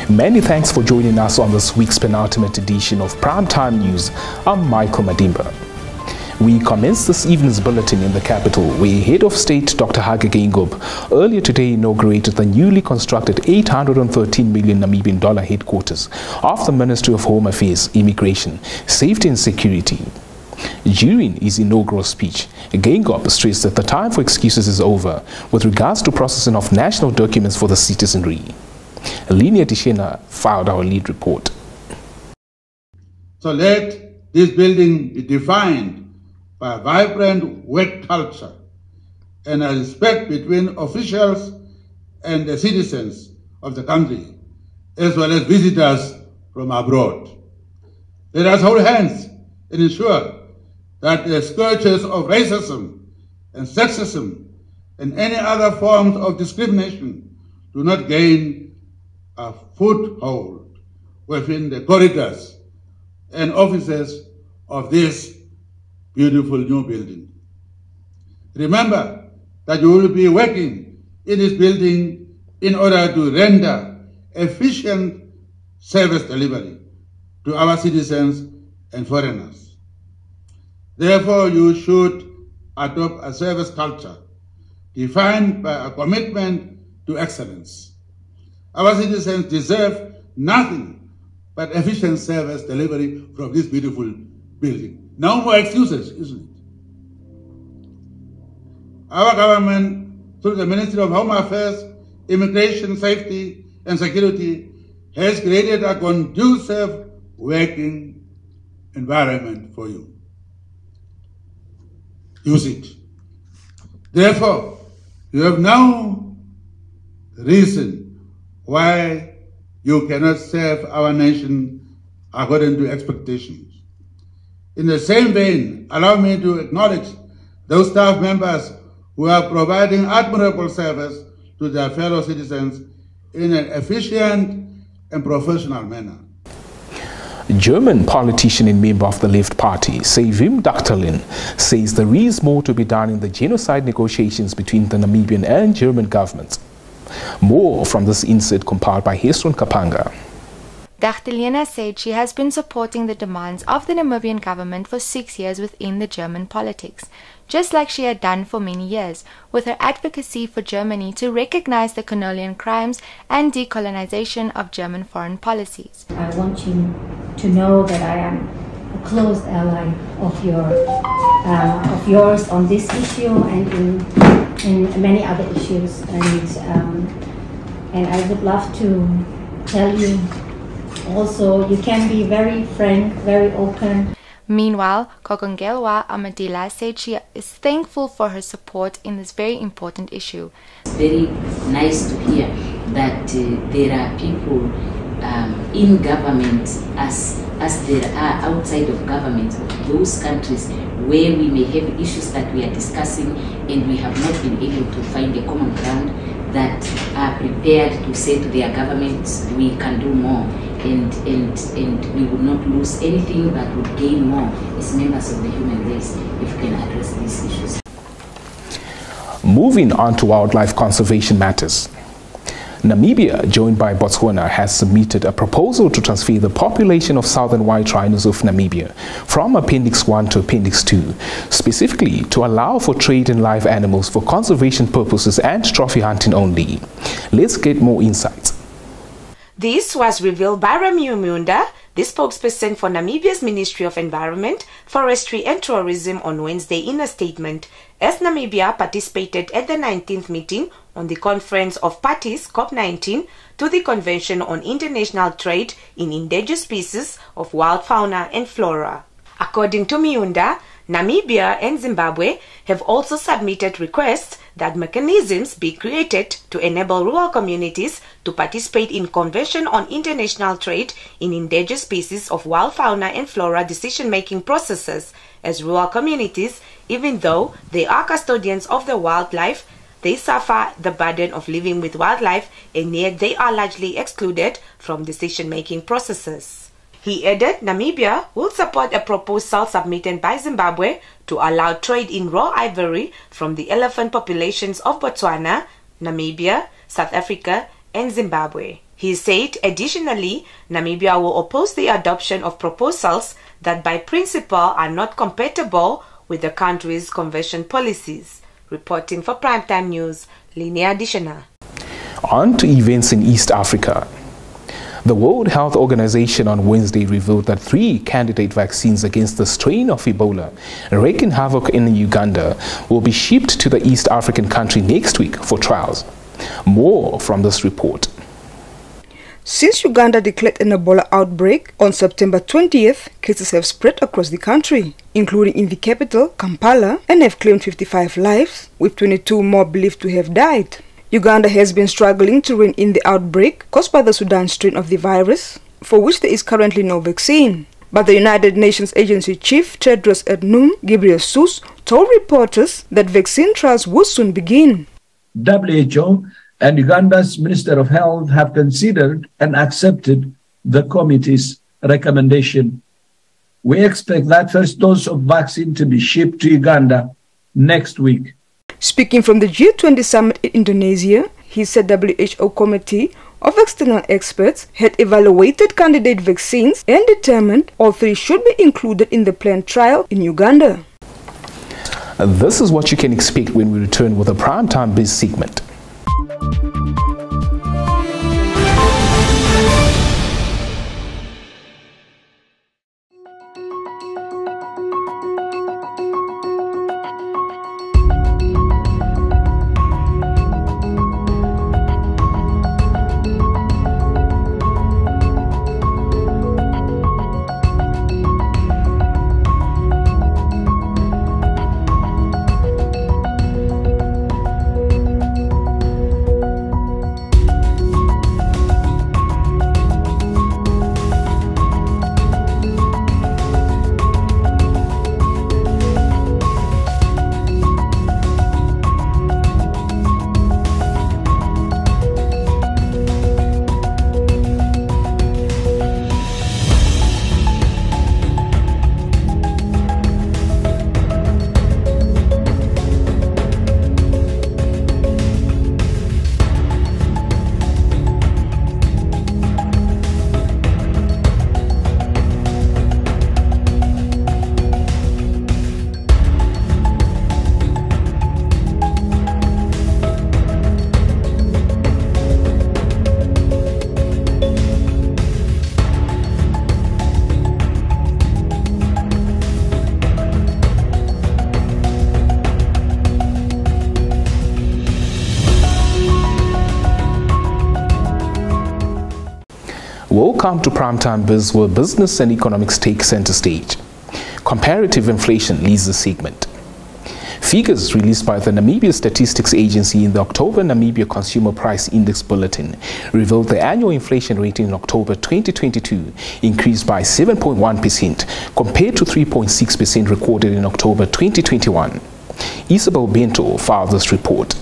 Many thanks for joining us on this week's penultimate edition of Primetime News. I'm Michael Madimba. We commence this evening's bulletin in the capital, where Head of State Dr. Hage Geingob earlier today inaugurated the newly constructed 813 million Namibian dollar headquarters of the Ministry of Home Affairs, Immigration, Safety and Security. During his inaugural speech, Geingob stressed that the time for excuses is over with regards to processing of national documents for the citizenry. Linia Tishena filed our lead report. So let this building be defined by a vibrant work culture and a respect between officials and the citizens of the country, as well as visitors from abroad. Let us hold hands and ensure that the scourges of racism and sexism and any other forms of discrimination do not gain a foothold within the corridors and offices of this beautiful new building. Remember that you will be working in this building in order to render efficient service delivery to our citizens and foreigners. Therefore, you should adopt a service culture defined by a commitment to excellence. Our citizens deserve nothing but efficient service delivery from this beautiful building. No more excuses, isn't it? Our government, through the Ministry of Home Affairs, Immigration, Safety and Security, has created a conducive working environment for you. Use it. Therefore, you have no reason why you cannot serve our nation according to expectations. In the same vein, allow me to acknowledge those staff members who are providing admirable service to their fellow citizens in an efficient and professional manner. German politician and member of the Left Party, Wim Dagterlin, says there is more to be done in the genocide negotiations between the Namibian and German governments. More from this insert compiled by Hesron Kapanga. Dagterlin said she has been supporting the demands of the Namibian government for 6 years within the German politics, just like she had done for many years, with her advocacy for Germany to recognize the colonial crimes and decolonization of German foreign policies. I want you to know that I am a close ally of yours on this issue and in many other issues, and I would love to tell you also you can be very frank, very open. Meanwhile, Kokongelwa Amadila said she is thankful for her support in this very important issue. It's very nice to hear that there are people in government as there are outside of government, those countries where we may have issues that we are discussing and we have not been able to find a common ground, that are prepared to say to their governments, we can do more and we would not lose anything but would gain more as members of the human race if we can address these issues. Moving on to wildlife conservation matters. Namibia, joined by Botswana, has submitted a proposal to transfer the population of southern white rhinos of Namibia from Appendix 1 to Appendix 2, specifically to allow for trade in live animals for conservation purposes and trophy hunting only. Let's get more insights. This was revealed by Ramiu Munda, the spokesperson for Namibia's Ministry of Environment, Forestry and Tourism, on Wednesday in a statement, as Namibia participated at the 19th meeting on the Conference of Parties COP19 to the Convention on International Trade in Endangered Species of Wild Fauna and Flora. According to Miunda, Namibia and Zimbabwe have also submitted requests that mechanisms be created to enable rural communities to participate in Convention on International Trade in Endangered Species of Wild Fauna and Flora decision-making processes, as rural communities, even though they are custodians of the wildlife, they suffer the burden of living with wildlife and yet they are largely excluded from decision-making processes. He added Namibia will support a proposal submitted by Zimbabwe to allow trade in raw ivory from the elephant populations of Botswana, Namibia, South Africa and Zimbabwe. He said, additionally, Namibia will oppose the adoption of proposals that by principle are not compatible with the country's conversion policies. Reporting for Primetime News, Linnea Dishana. On to events in East Africa. The World Health Organization on Wednesday revealed that 3 candidate vaccines against the strain of Ebola wreaking havoc in Uganda will be shipped to the East African country next week for trials. More from this report. Since Uganda declared an Ebola outbreak on September 20th, cases have spread across the country, including in the capital, Kampala, and have claimed 55 lives, with 22 more believed to have died. Uganda has been struggling to rein in the outbreak caused by the Sudan strain of the virus, for which there is currently no vaccine. But the United Nations Agency Chief Tedros Adhanom Ghebreyesus told reporters that vaccine trials will soon begin. WHO and Uganda's Minister of Health have considered and accepted the committee's recommendation. We expect that first dose of vaccine to be shipped to Uganda next week. Speaking from the G20 summit in Indonesia, he said WHO committee of external experts had evaluated candidate vaccines and determined all 3 should be included in the planned trial in Uganda. This is what you can expect when we return with a Primetime Biz segment. Welcome to Primetime Biz, where business and economics take center stage. Comparative inflation leads the segment. Figures released by the Namibia Statistics Agency in the October Namibia Consumer Price Index Bulletin revealed the annual inflation rate in October 2022 increased by 7.1% compared to 3.6% recorded in October 2021. Isabel Bento filed this report.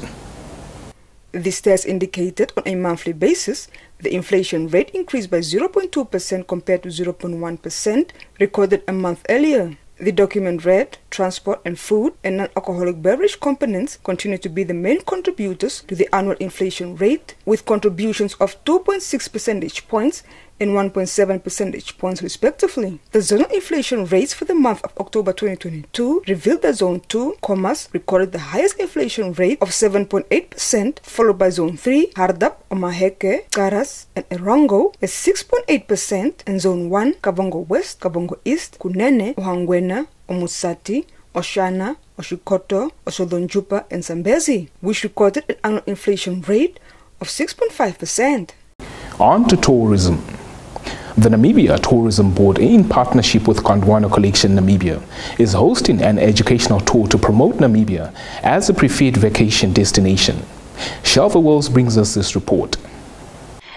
This test indicated on a monthly basis the inflation rate increased by 0.2% compared to 0.1% recorded a month earlier. The document read, transport and food and non-alcoholic beverage components continue to be the main contributors to the annual inflation rate, with contributions of 2.6 percentage points and 1.7 percentage points respectively. The zonal inflation rates for the month of October 2022 revealed that Zone 2, Khomas, recorded the highest inflation rate of 7.8%, followed by Zone 3, Hardap, Omaheke, Karas, and Erongo at 6.8%, and Zone 1, Kabongo West, Kabongo East, Kunene, Ohangwena, Omusati, Oshana, Oshikoto, Osodonjupa, and Zambezi, which recorded an annual inflation rate of 6.5%. On to tourism. The Namibia Tourism Board, in partnership with Gondwana Collection Namibia, is hosting an educational tour to promote Namibia as a preferred vacation destination. Shelva Wells brings us this report.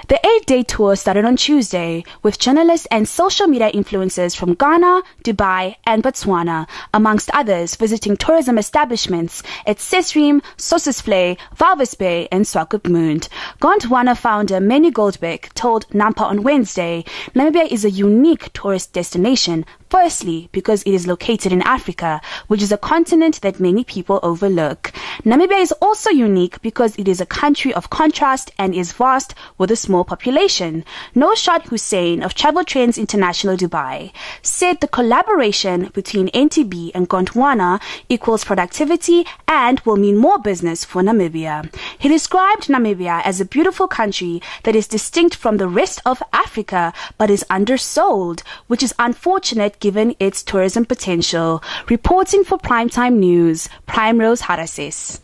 The 8-day tour started on Tuesday with journalists and social media influencers from Ghana, Dubai, and Botswana, amongst others, visiting tourism establishments at Sesrim, Sossusvlei, Walvis Bay, and Swakopmund. Gondwana founder Manny Goldbeck told Nampa on Wednesday, Namibia is a unique tourist destination Firstly, because it is located in Africa, which is a continent that many people overlook. Namibia is also unique because it is a country of contrast and is vast with a small population. Noshad Hussein of Travel Trends International Dubai said the collaboration between NTB and Gondwana equals productivity and will mean more business for Namibia. He described Namibia as a beautiful country that is distinct from the rest of Africa but is undersold, which is unfortunate given its tourism potential. Reporting for Primetime News, Primrose Harasis.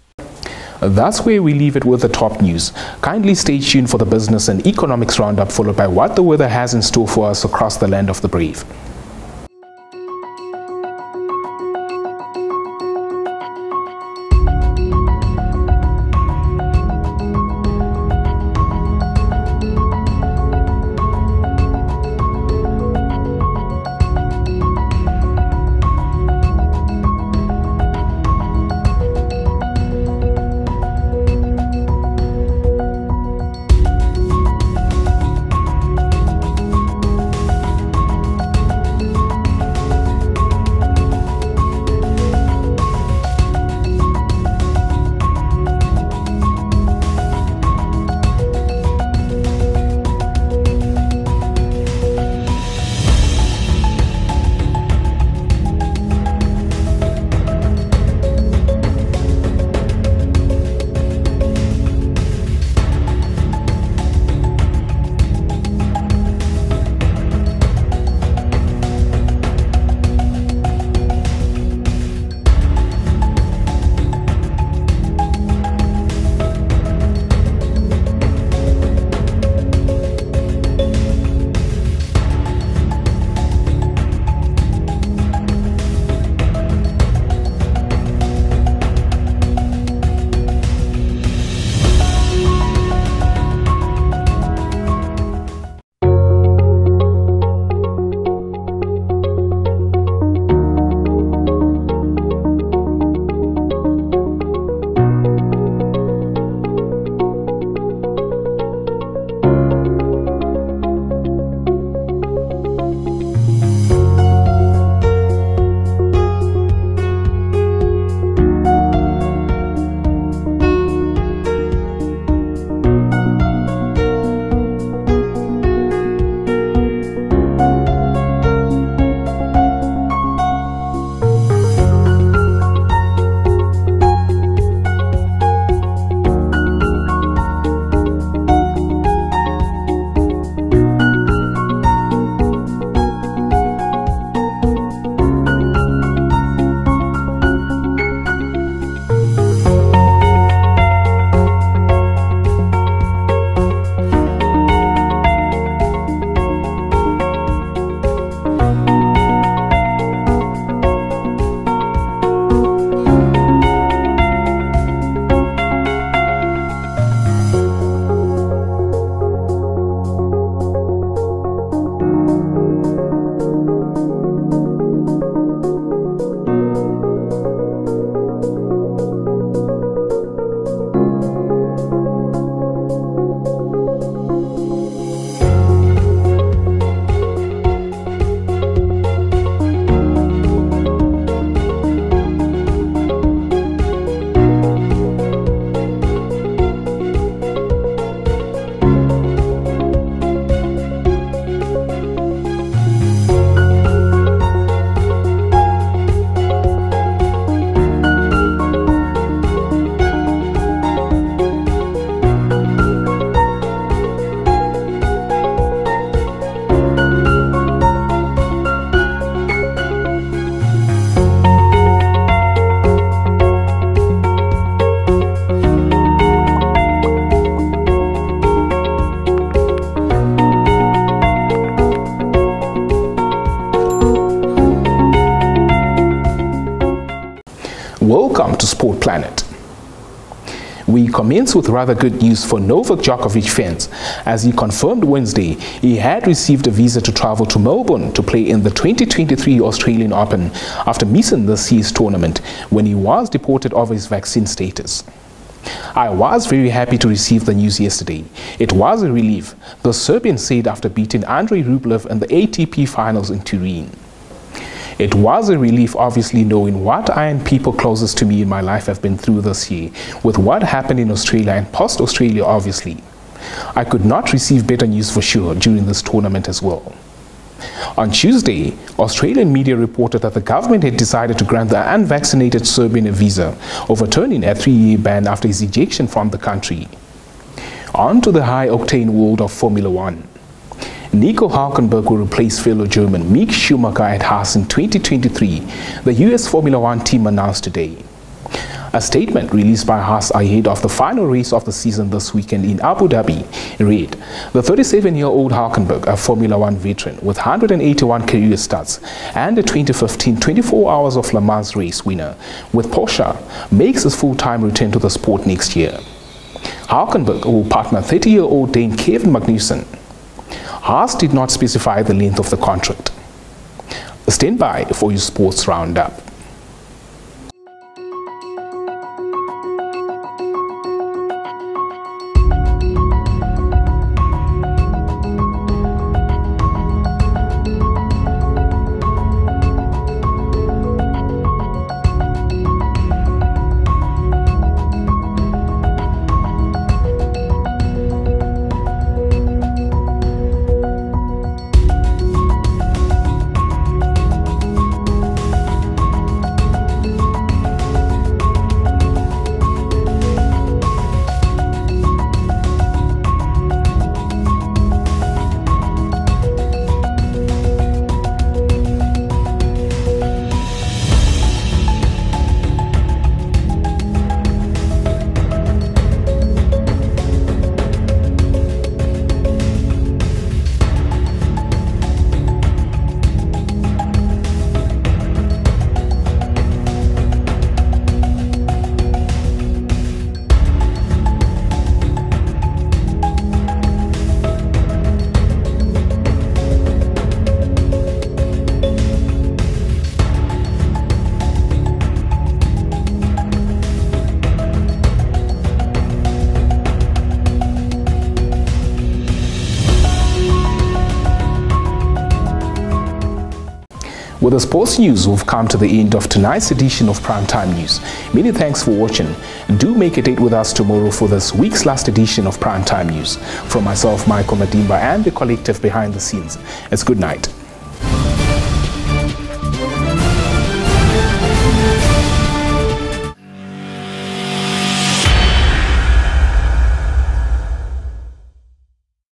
That's where we leave it with the top news. Kindly stay tuned for the business and economics roundup, followed by what the weather has in store for us across the land of the brave. Welcome to Sport Planet. We commence with rather good news for Novak Djokovic fans, as he confirmed Wednesday he had received a visa to travel to Melbourne to play in the 2023 Australian Open after missing this year's tournament when he was deported over his vaccine status. I was very happy to receive the news yesterday. It was a relief, the Serbian said after beating Andrei Rublev in the ATP finals in Turin. It was a relief, obviously, knowing what I and people closest to me in my life have been through this year, with what happened in Australia and post-Australia, obviously. I could not receive better news for sure during this tournament as well. On Tuesday, Australian media reported that the government had decided to grant the unvaccinated Serbian a visa, overturning a 3-year ban after his ejection from the country. On to the high-octane world of Formula One. Nico Hülkenberg will replace fellow German Mick Schumacher at Haas in 2023, the US Formula One team announced today. A statement released by Haas ahead of the final race of the season this weekend in Abu Dhabi read, the 37-year-old Hülkenberg, a Formula One veteran with 181 career starts and a 2015 24 Hours of Le Mans race winner with Porsche, makes his full-time return to the sport next year. Hülkenberg will partner 30-year-old Dane Kevin Magnussen. Haas did not specify the length of the contract. Stand by for your sports roundup. With the sports news, we've come to the end of tonight's edition of Primetime News. Many thanks for watching. Do make a date with us tomorrow for this week's last edition of Primetime News. From myself, Michael Madimba, and the collective behind the scenes, it's good night.